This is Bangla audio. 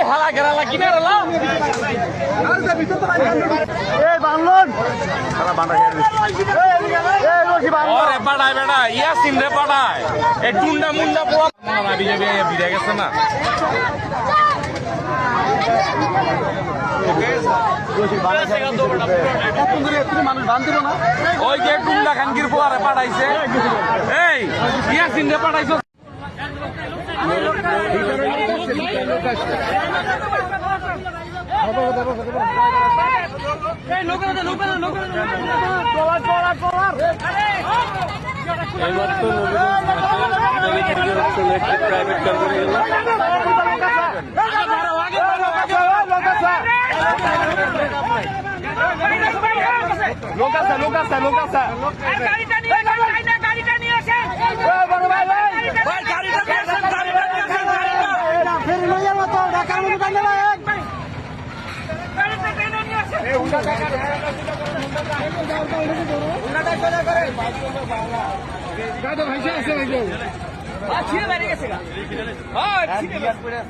হালা ঘেরালা কিনে পাঠায় বেটা ইয়াসিন রে পাঠায় এই টুন্ডা মুন্ডা পোয়া বিজেপি বিদায় গেছে না ওই যে টুন্ডা খানগির পোয়ারে পাঠাইছে এই ইয়াসিন রে পাঠাইছে প্রাইভেট কোম্পানি লোক আছে ভাই